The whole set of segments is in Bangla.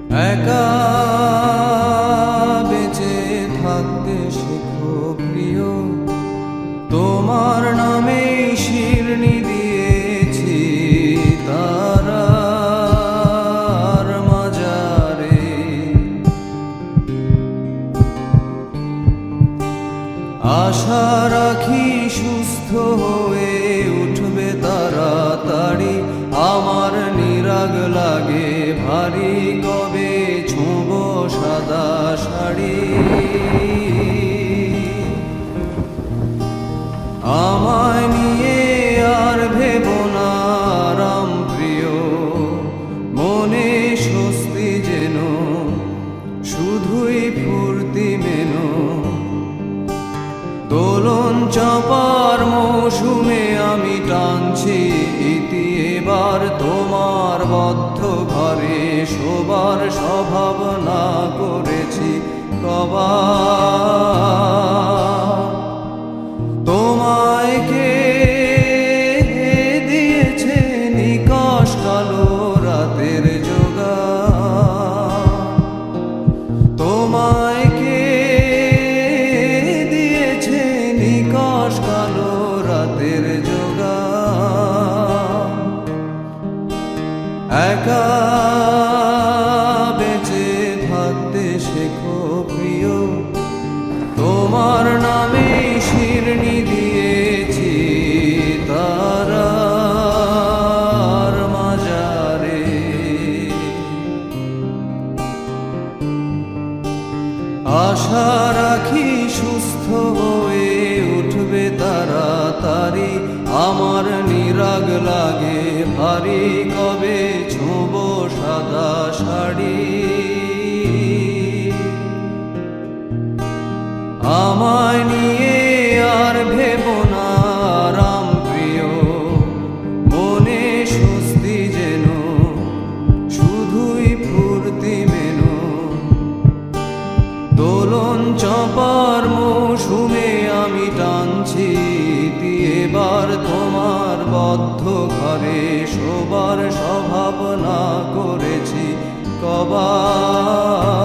একা বেঁচে থাকতে শেখো প্রিয়, তোমার নামে শিরনি দিয়েছি তারার মাজারে। আশা রাখি সুস্থ হয়ে উঠবে তাড়াতাড়ি, আমার নিরাগ লাগে ভারী, কবে ছোঁবো সাদা শাড়ি। আমায় নিয়ে আর ভেবো না রাম প্রিয়, মনে স্বস্তি যেন শুধুই ফুর্তি মেনো। দোলন চাপার মৌসুমে আমি টানছি ইতি, এবার তোমার বদ্ধ ঘরে শোবার স্বভাবনা করেছি কবার। তোমায় কে দিয়েছে নিকষ কালো রাতের জোগাড়, তোমায় কে দিয়েছে নিকষ কালো রাতের জোগাড়। একা বেঁচে থাকতে শেখো প্রিয়, তোমার নামে শিরনি দিয়েছি তারার মাজারে। আশা রাখি সুস্থ হয়ে উঠবে তাড়াতাড়ি, আমার নিরাগ লাগে ভারী, কবে ছোঁবো সাদা শাড়ি। আমায় নিয়ে আর ভেবো না রাম প্রিয়, মনে স্বস্তি যেন শুধুই ফুর্তি মেনো। দোলন চাপার মৌসুমে আমি টানছি ইতি, এবার তোমার বদ্ধ ঘরে শোবার স্বভাবনা করেছি কবার।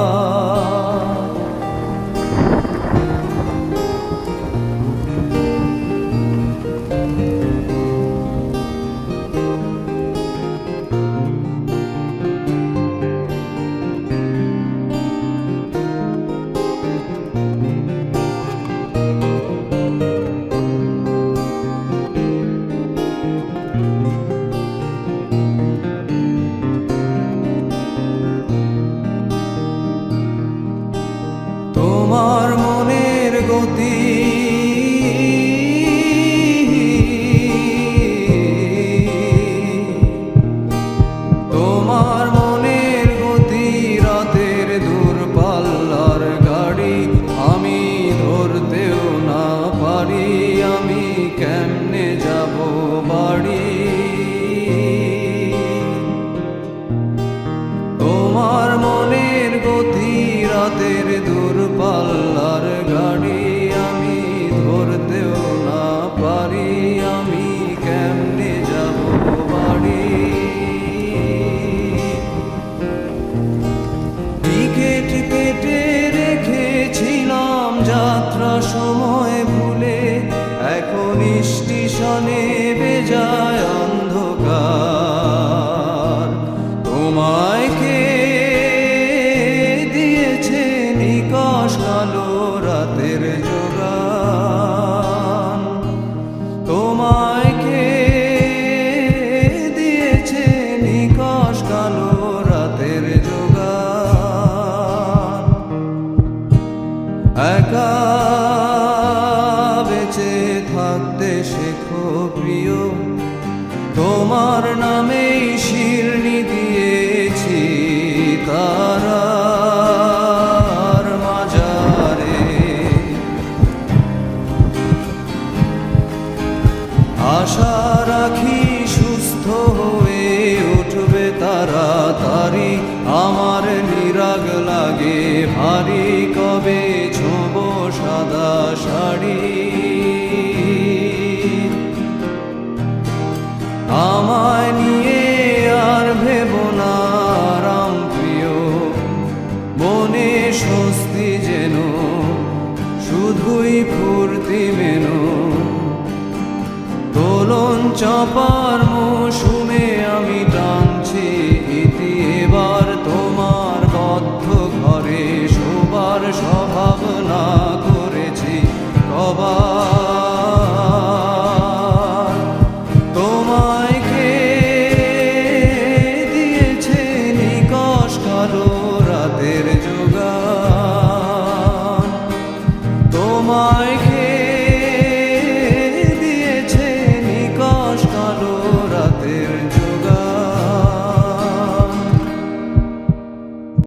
চপার